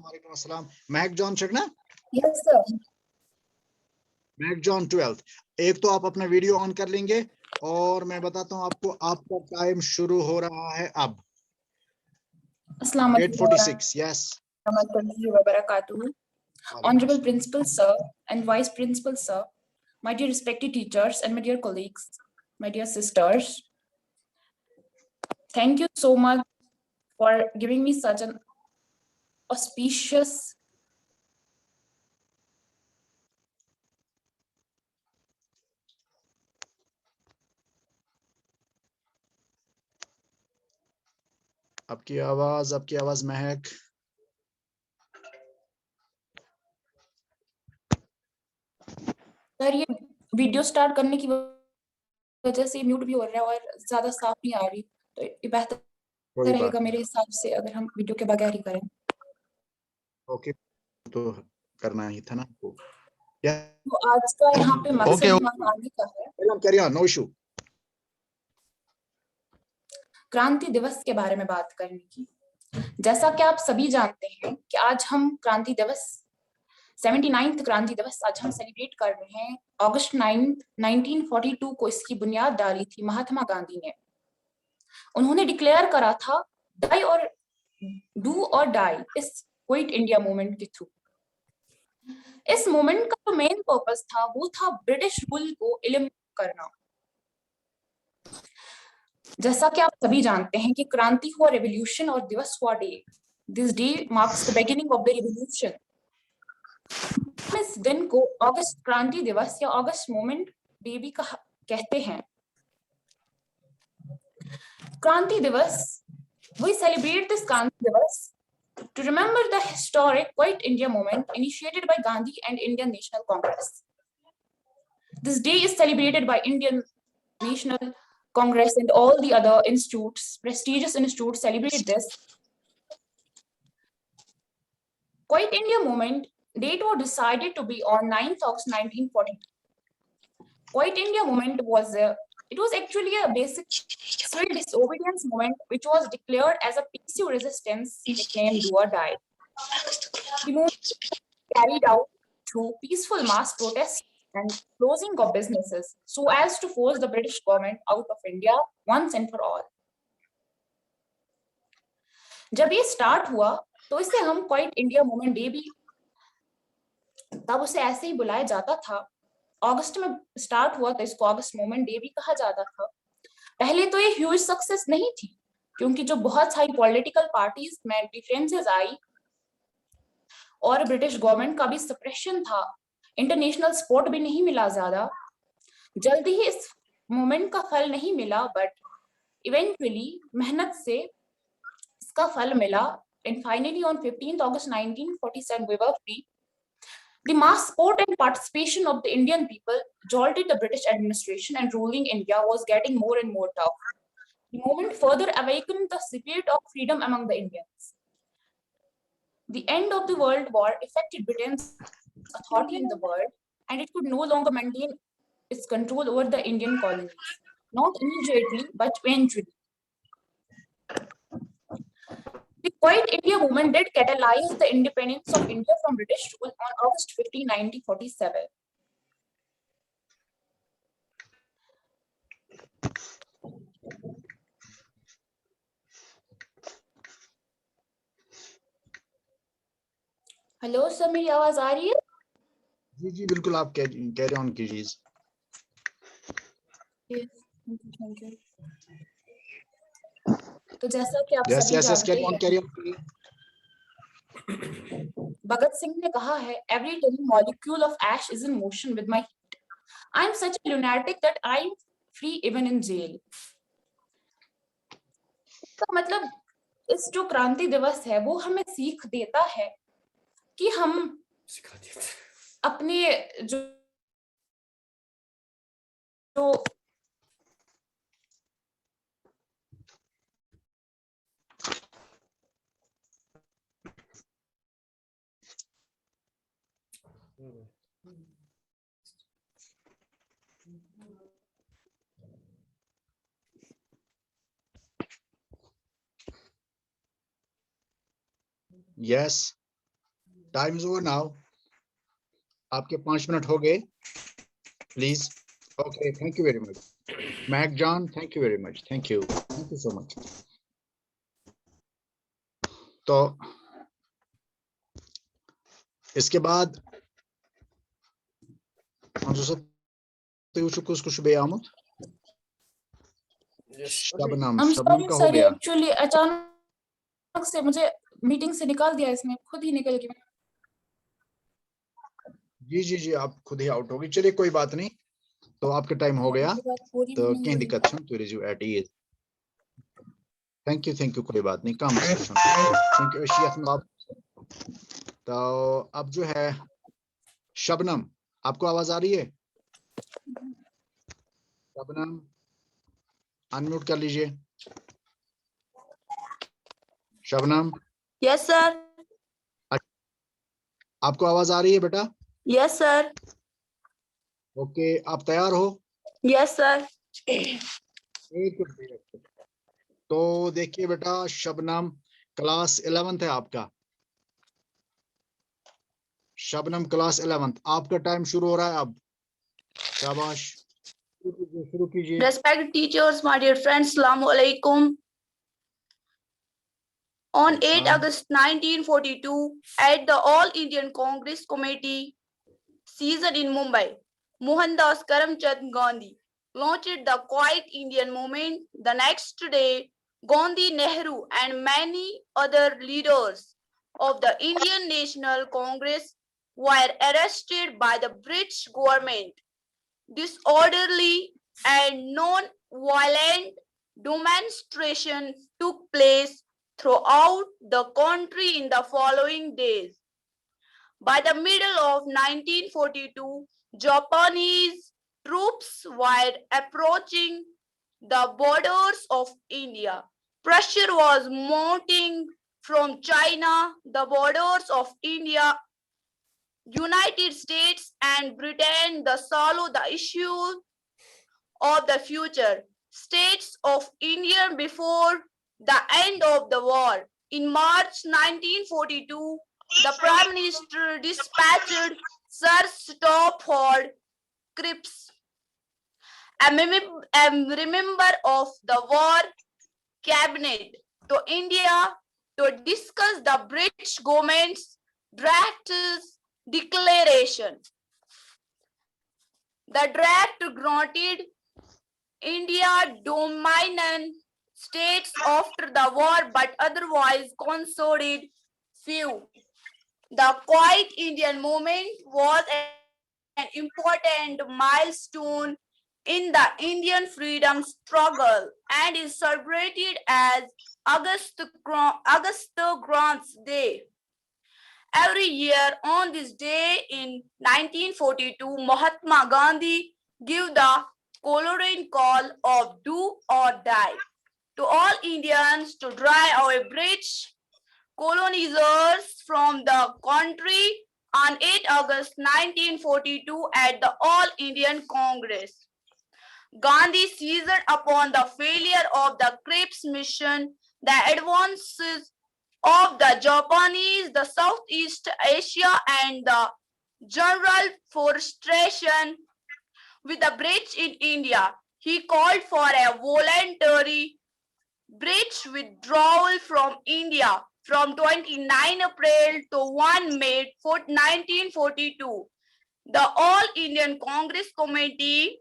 वालेकुम अस्सलाम। महक जॉन चकना। Yes sir. महक जॉन 12th। एक तो आप अपना वीडियो ऑन कर लेंगे और मैं बताता हूँ आपको, आपका टाइम शुरू हो रहा है अब। अस्सलाम 8:46। Yes. warahmatullahi wabarakatuh. Honorable Principal Sir and Vice Principal Sir, my dear respected teachers and my dear colleagues, my dear sisters, thank you so much for giving me such an auspicious आपकी आवाज महक। Sir, ये video start करने की वजह से mute भी हो रहा है और ज्यादा साफ नहीं आ रही, तो ये बेहतर रहेगा मेरे हिसाब से अगर हम वीडियो के बगैर ही करें। ओके, तो करना ही था ना आपको। तो आज का यहाँ पे मकसद हमारा आगे का है, कैरी ऑन, नो इशू। क्रांति दिवस के बारे में बात करने की। जैसा कि आप सभी जानते हैं कि आज हम क्रांति दिवस 79th क्रांति दिवस आज हम सेलिब्रेट कर रहे हैं। अगस्त 9, 1942 को इसकी बुनियाद डाली थी महात्मा गांधी ने। उन्होंने डिक्लेयर करा था डाई और डू और डाई इस क्विट इंडिया मूवमेंट के थ्रू। इस मूवमेंट का जो मेन पर्पस था वो था ब्रिटिश रूल को एलिमिनेट करना। जैसा कि आप सभी जानते हैं कि क्रांति हुआ रेवोल्यूशन और दिवस हुआ day. This day marks the beginning of the revolution. इस दिन को अगस्त क्रांति दिवस या अगस्त मूवमेंट डे भी कहते हैं। क्रांति दिवस, we celebrate this Kranti Divas to remember the historic Quit India movement initiated by Gandhi and Indian National Congress. This day is celebrated by Indian National Congress and all the other institutes, prestigious institutes celebrate this. Quit India movement date was decided to be on 9th August 1940. Quit India movement was it was actually a basic civil disobedience movement which was declared as a peaceful resistance, nicknamed Do or Die. The movement was carried out through peaceful mass protests and closing of businesses so as to force the British government out of India once and for all. जब ये start हुआ तो इसे हम quite India movement day भी तब उसे ऐसे ही बुलाया जाता था। अगस्त में स्टार्ट हुआ तो इसको अगस्त मूवमेंट डे भी कहा जाता था। पहले तो ये ह्यूज सक्सेस नहीं थी क्योंकि जो बहुत सारी पॉलिटिकल पार्टीज में डिफरेंसेस आई और ब्रिटिश गवर्नमेंट का भी सप्रेशन था, इंटरनेशनल सपोर्ट भी नहीं मिला ज्यादा। जल्दी ही इस मूवमेंट का फल नहीं मिला, बट इवेंचुअली मेहनत से इसका फल मिला and finally on 15th August 1947 we were free. The mass support and participation of the Indian people jolted the British administration and ruling India was getting more and more tough. The movement further awakened the spirit of freedom among the Indians. The end of the World War affected Britain's authority in the world and it could no longer maintain its control over the Indian colonies. Not immediately, but eventually. The Quiet India movement did catalyze the independence of India from British rule on August 15, 1947. Hello sir, मेरी आवाज आ रही है? जी जी बिल्कुल, आप carry on कीजिए। तो जैसा कि आप सभी जानते हैं, भगत सिंह ने कहा है, every tiny molecule of ash is in motion with my heat. I am such a lunatic that I am free even in jail. तो मतलब इस जो क्रांति दिवस है वो हमें सीख देता है कि हम अपने जो Yes. Time is over now. आपके 5 मिनट हो गए, please. Okay, thank you very much. Mac John, thank you very much, thank you so much. तो इसके बाद शबनम, I'm शबनम sorry का हो सर, गया। एक्चुअली अचानक से मुझे मीटिंग से निकाल दिया, इसमें खुद ही निकल गई। जी जी जी, आप खुद ही आउट होगी। चलिए कोई बात नहीं, तो आपका टाइम हो गया, तो क्या दिक्कत है तो रिज्यू एट इज। थैंक यू, कोई बात नहीं, काम थैंक यू। तो अब जो है शबनम, आपको आवाज आ रही है? शबनम अनम्यूट कर लीजिए। Shabnam, yes sir. आपको आवाज आ रही है बेटा? Yes sir. ओके, आप तैयार हो? Yes sir. एक मिनट। तो देखिए बेटा, शबनम क्लास 11th है आपका। शबनम क्लास 11th, आपका टाइम शुरू हो रहा है अब। शाबाश, शुरू कीजिए। Respected teachers, my dear friends, Assalamu alaikum. On 8 August 1942, at the All Indian Congress Committee season in Mumbai, Mohandas Karamchand Gandhi launched the Quiet Indian Movement. The next day, Gandhi, Nehru, and many other leaders of the Indian National Congress were arrested by the British government. Disorderly and non-violent demonstrations took place throughout the country in the following days. By the middle of 1942, Japanese troops were approaching the borders of India. Pressure was mounting from China, the borders of India, United States, and Britain to solve the issue of the future states of India before the end of the war. In March 1942, the Prime Minister dispatched Sir Stafford Cripps, a member of the war cabinet, to India to discuss the British government's draft declaration. The draft granted India dominion states after the war, but otherwise conceded few. The Quiet Indian Movement was an important milestone in the Indian freedom struggle and is celebrated as Augusta Grant's Day. Every year on this day in 1942, Mahatma Gandhi gave the clarion call of do or die to all Indians to drive away British colonizers from the country. On 8 August 1942 at the All Indian Congress, Gandhi seized upon the failure of the Cripps mission, the advances of the Japanese, the Southeast Asia, and the general frustration with the British in India. He called for a voluntary British withdrawal from India from 29 April to 1 May 1942. The All Indian Congress Committee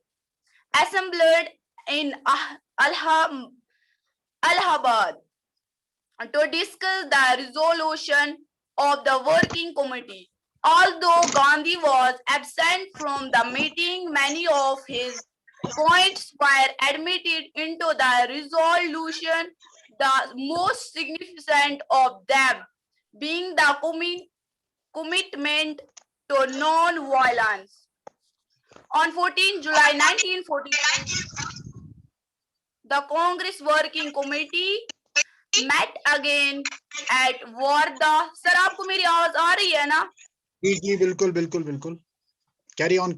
assembled in Allahabad to discuss the resolution of the working committee. Although Gandhi was absent from the meeting, many of his points were admitted into the resolution, the most significant of them being the commitment to non-violence. On 14 July 1942, the Congress Working Committee met again at Wardha. Sir आपको मेरी आवाज आ रही है ना? जी जी बिल्कुल बिल्कुल बिल्कुल, carry on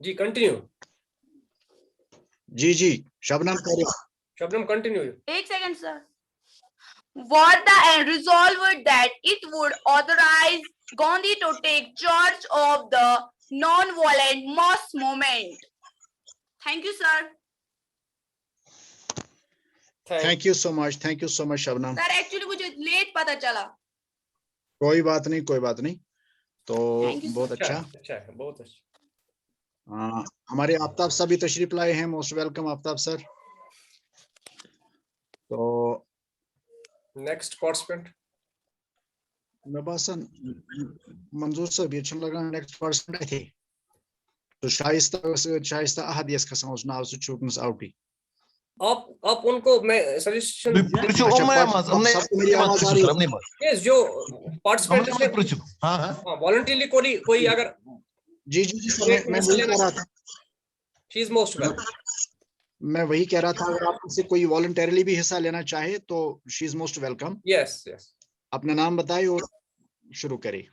जी कंटिन्यू। जी जी Shabnam, carry on. Shabnam continue. एक second sir. Varda and resolved that it would authorize Gandhi to take charge of the non-violent mass movement. Thank you, sir. Thank you so much Shabnam. Sir, actually मुझे late पता चला। कोई बात नहीं तो Thank you, sir. बहुत अच्छा। अच्छा है, बहुत अच्छा। हमारे आफ्ताब साहब भी तशरीफ लाए हैं, मोस्ट वेलकम आफ्ताब सर। तो नेक्स्ट पार्टिसिपेंट मैं बासन मंजूर साहब ये चल लगा नेक्स्ट पार्टिसिपेंट थे तो शाइस्ता अहदियस का समझ नाव से चूकनस आउटी। आप उनको मैं सजेशन मेरी आवाज आ रही है? यस, जो पार्टिसिपेंट हां वॉलंटरीली कोई अगर जी सर, मैं वही कह रहा था, शी इज मोस्ट वेलकम। मैं वही कह रहा था अगर आप से कोई वॉलंटरीली भी हिस्सा लेना चाहे तो she is most welcome. Yes अपना नाम बताइए और शुरू करें।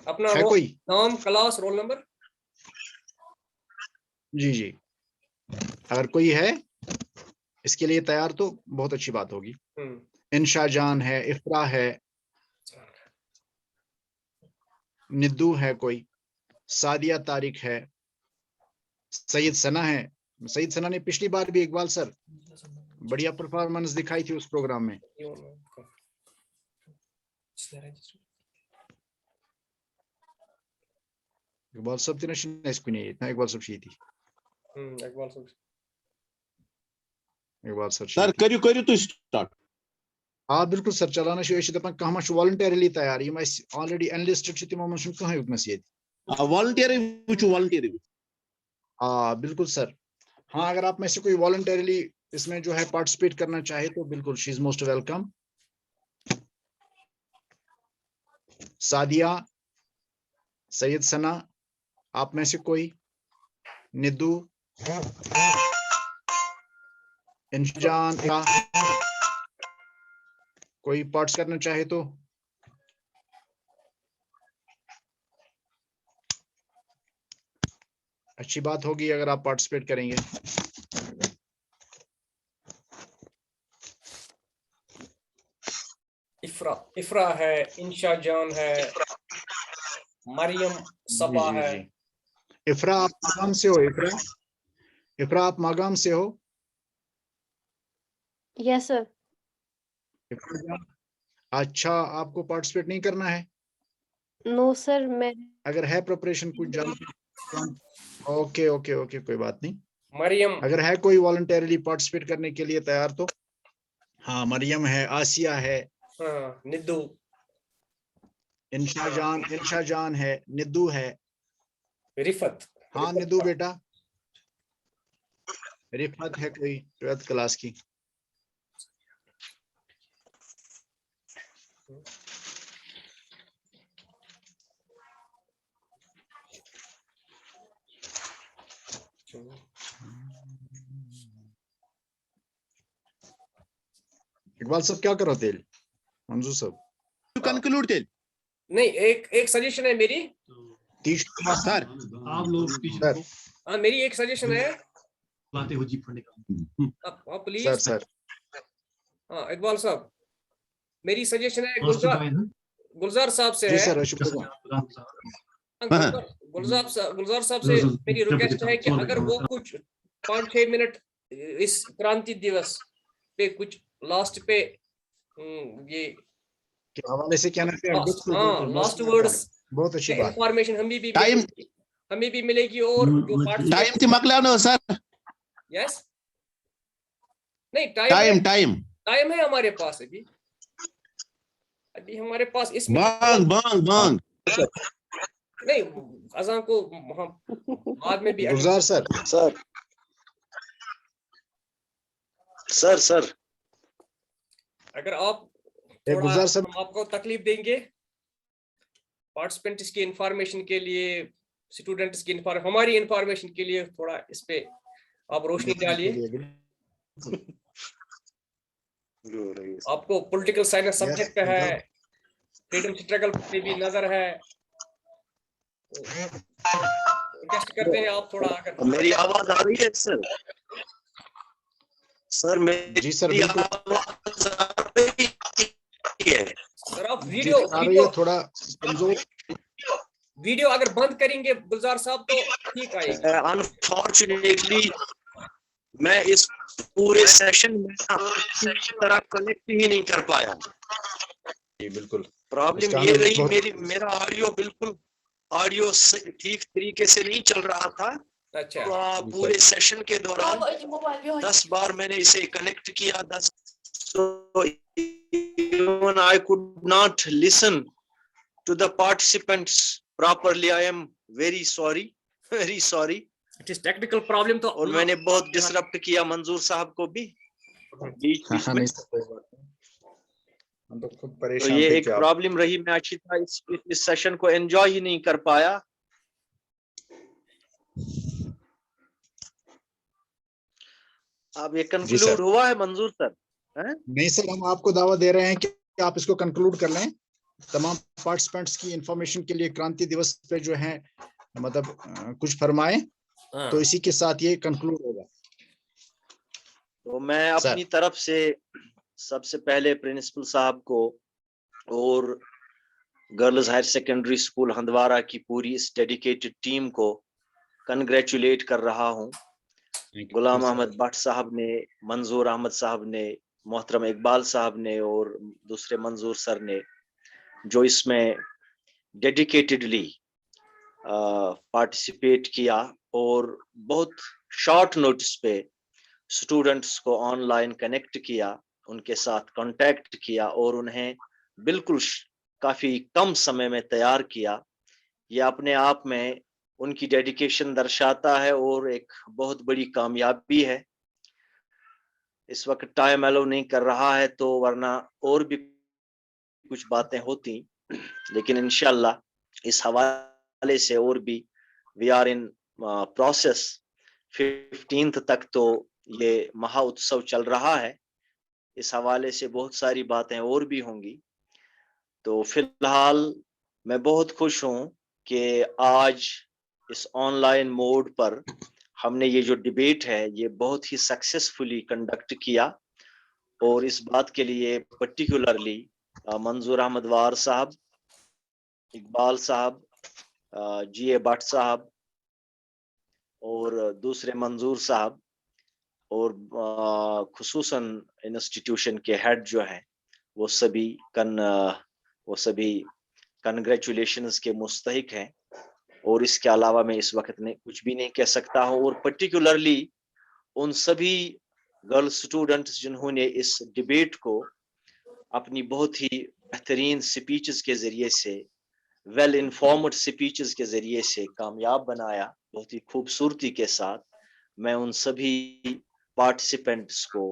अपना कोई नाम, क्लास, रोल नंबर। जी अगर कोई है इसके लिए तैयार तो बहुत अच्छी बात होगी। इंशा जान है, इफ्रा है, निद्दू है, कोई सादिया तारिक है, सैयद सना है। सैयद सना ने पिछली बार भी इकबाल सर बढ़िया परफॉर्मेंस दिखाई थी उस प्रोग्राम में। इकबाल सब तीन इसको नहीं इतना इकबाल सब थी इकबाल सर करियो तो स्टार्ट। हाँ बिल्कुल सर, चलाना दपान कह वॉलंटरीली तैयार ऑलरेडी एनलिस्टेड तमो मन कह उकनस ये वॉलंटियर। हाँ बिल्कुल सर। हाँ अगर आप में से कोई वॉलंटरीली इसमें जो है पार्टिसिपेट करना चाहे तो बिल्कुल she is most welcome. Sadia, Syed Sana, आप में से कोई, निद्दू, इंजान, कोई पार्ट्स करना चाहे तो अच्छी बात होगी अगर आप पार्टिसिपेट करेंगे। इफ्रा है, इंशा जान है, मरियम सबा है। इफ्रा आप मागाम से हो? इफ्रा आप मागाम से हो? Yes sir. अच्छा, आपको पार्टिसिपेट नहीं करना है? नो सर, मैं अगर है प्रिपरेशन कुछ जल्द ओके कोई बात नहीं। मरियम अगर है कोई वॉलंटरीली पार्टिसिपेट करने के लिए तैयार तो हाँ, मरियम है, आसिया है, निद्दू, इंशा जान है, निद्दू है, रिफत। हाँ निद्दू बेटा, रिफत है कोई 12th क्लास की। इकबाल साहब क्या करो तेल? मंजूर साहब कंक्लूड तेल नहीं, एक सजेशन है मेरी। सर आप लोग हाँ, मेरी एक सजेशन है लाते हो जीप फंडे का आप प्लीज सर। हाँ इकबाल साहब, मेरी सजेशन है गुलजार साहब से जी है। सर, गुलजार साहब से मेरी रिक्वेस्ट है कि अगर वो कुछ 5-6 मिनट इस क्रांति दिवस पे कुछ लास्ट पे ये के हवाले से क्या लास्ट वर्ड्स बहुत अच्छी बात। इंफॉर्मेशन हमें भी मिलेगी और जो टाइम थी मकला नो सर। यस नहीं, टाइम है हमारे पास अभी हमारे पास इसमें बांग नहीं, अज़ान को बाद में भी गुलजार सर अगर आप गुलजार सर हम आपको तकलीफ देंगे पार्टिसिपेंट्स की इंफॉर्मेशन के लिए, स्टूडेंट्स की हमारी इंफॉर्मेशन के लिए थोड़ा इस पे आप रोशनी डालिए। आपको पॉलिटिकल साइंस सब्जेक्ट है, फ्रीडम स्ट्रगल पे भी नजर है, रिक्वेस्ट करते हैं आप थोड़ा अगर मेरी आवाज आ रही है सर? जी सर बिल्कुल। वीडियो आ रही है थोड़ा कमजोर। वीडियो अगर बंद करेंगे गुलजार साहब तो ठीक आएगी। अनफॉर्चुनेटली मैं इस पूरे सेशन में किसी तरह कनेक्ट ही नहीं कर पाया। जी बिल्कुल। प्रॉब्लम इसका ये हमें रही, बहुत- मेरा ऑडियो ठीक तरीके से नहीं चल रहा था। अच्छा, तो पूरे सेशन के दौरान 10 बार मैंने इसे कनेक्ट किया, 10 so even I could not listen to the participants properly. I am very sorry, very sorry. It is technical problem. तो और मैंने बहुत डिसरप्ट किया मंजूर साहब को भी बीच हाँ, में। नहीं सर, कोई बात नहीं। हम तो खुद तो परेशान ये थे एक कि आप प्रॉब्लम रही, मैं अच्छी तरह इस सेशन को एंजॉय ही नहीं कर पाया। अब ये कंक्लूड हुआ है मंजूर सर? हैं? नहीं सर, हम आपको दावा दे रहे हैं कि आप इसको कंक्लूड कर लें। तमाम पार्टिसिपेंट्स की इंफॉर्मेशन के लिए क्रांति दिवस पे जो है मतलब कुछ फरमाएं, तो इसी के साथ ये कंक्लूड होगा। तो मैं अपनी तरफ से सबसे पहले प्रिंसिपल साहब को और girls higher secondary school Handwara की पूरी इस डेडिकेटेड टीम को कंग्रेचुलेट कर रहा हूं। गुलाम अहमद भट्ट साहब ने, मंजूर अहमद साहब ने, मोहतरम इकबाल साहब ने और दूसरे मंजूर सर ने जो इसमें डेडिकेटेडली पार्टिसिपेट किया और बहुत शॉर्ट नोटिस पे स्टूडेंट्स को ऑनलाइन कनेक्ट किया, उनके साथ कांटेक्ट किया और उन्हें बिल्कुल काफी कम समय में तैयार किया। यह अपने आप में उनकी डेडिकेशन दर्शाता है और एक बहुत बड़ी कामयाबी है। इस वक्त टाइम अलाउ नहीं कर रहा है, तो वरना और भी कुछ बातें होती, लेकिन इंशाल्लाह इस हवाले से और भी we are in process. 15th तक तो ये महा उत्सव चल रहा है, इस हवाले से बहुत सारी बातें और भी होंगी। तो फिलहाल मैं बहुत खुश हूं कि आज इस ऑनलाइन मोड पर हमने ये जो डिबेट है ये बहुत ही सक्सेसफुली कंडक्ट किया और इस बात के लिए पर्टिकुलरली मंजूर अहमद वार साहब, इकबाल साहब, GA भट्ट साहब और दूसरे मंजूर साहब और खुसूसन इंस्टीट्यूशन के हेड जो हैं वो सभी कंग्रेचुलेशंस के मुस्तहिक हैं। और इसके अलावा मैं इस वक्त में कुछ भी नहीं कह सकता हूँ। और पर्टिकुलरली उन सभी गर्ल स्टूडेंट्स जिन्होंने इस डिबेट को अपनी बहुत ही बेहतरीन स्पीचेस के जरिए से, वेल इन्फॉर्म्ड स्पीचेस के जरिए से कामयाब बनाया बहुत ही खूबसूरती के साथ, मैं उन सभी पार्टिसिपेंट्स को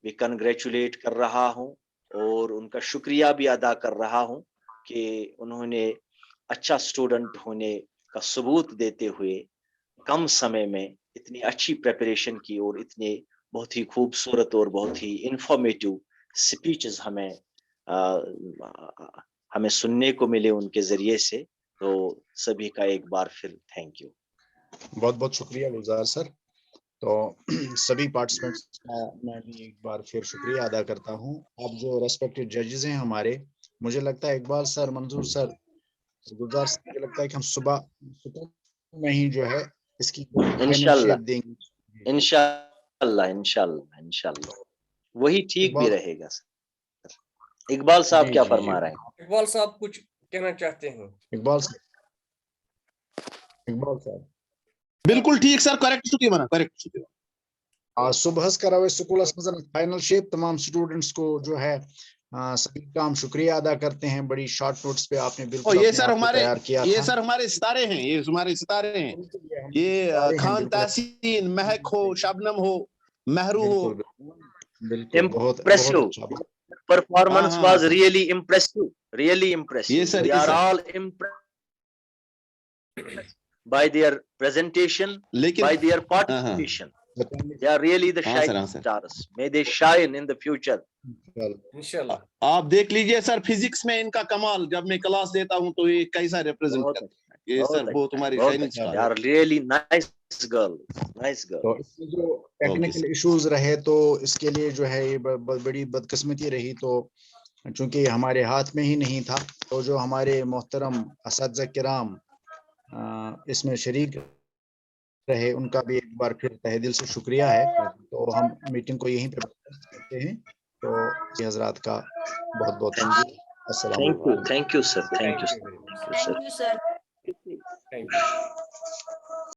भी कंग्रेचुलेट कर रहा हूं और उनका शुक्रिया भी अदा कर रहा हूं कि उन्होंने अच्छा स्टूडेंट होने का सबूत देते हुए कम समय में इतनी अच्छी प्रिपरेशन की और इतने बहुत ही खूबसूरत और बहुत ही इंफॉर्मेटिव स्पीचेस हमें सुनने को मिले उनके जरिए से। तो सभी का एक बार फिर थैंक यू। बहुत बहुत शुक्रिया गुलजार सर। तो सभी पार्टिसिपेंट्स का मैं भी एक बार फिर शुक्रिया अदा करता हूं। अब जो रेस्पेक्टेड जजेस हैं हमारे, मुझे लगता है इकबाल सर, मंजूर सर, गुलजार सर, मुझे लगता है कि हम सुबह में ही जो है इसकी इंशाल्लाह देंगे। इंशाल्लाह इंशाल्लाह इंशाल्लाह वही ठीक भी रहेगा सर। इकबाल साहब क्या फरमा रहे हैं? इकबाल साहब कुछ कहना चाहते हैं? इकबाल साहब बिल्कुल ठीक सर, करेक्ट छुट्टी बना, करेक्ट छुट्टी। सुबह करावे स्कूल फाइनल शेप तमाम स्टूडेंट्स को जो है सभी का हम शुक्रिया अदा करते हैं। बड़ी शॉर्ट नोट्स पे आपने बिल्कुल ये अपने सर आप को हमारे तैयार किया ये था। सर हमारे सितारे हैं, ये हमारे सितारे हैं। ये खान तासीन, महक हो, शबनम हो, महरू हो। बिल्कुल बहुत अच्छा। Performance was really impressive, really impressive. Yes, sir. We are all impressed by their presentation, by their participation. They are really the shining stars. May they shine in the future. इंशाल्लाह। आप देख लीजिए सर, फिजिक्स में इनका कमाल, जब मैं class देता हूँ तो ये कैसा रिप्रेजेंट करता है। ये सर वो तुम्हारी shining star. They are really nice girl, nice girl. तो इसमें जो टेक्निकल इश्यूज रहे तो इसके लिए जो है ये बड़ी बदकिस्मती रही। तो चूंकि हमारे हाथ में ही नहीं था, तो जो हमारे मोहतरम असातिज़ा किराम इसमें शरीक रहे, उनका भी एक बार फिर तहे दिल से शुक्रिया है। तो हम मीटिंग को यहीं पे बंद करते हैं। तो ये हजरात का बहुत बहुत शुक्रिया। अस्सलाम वालेकुम। Thank you sir, thank you Thank you very much. Thank you, sir. Thank you.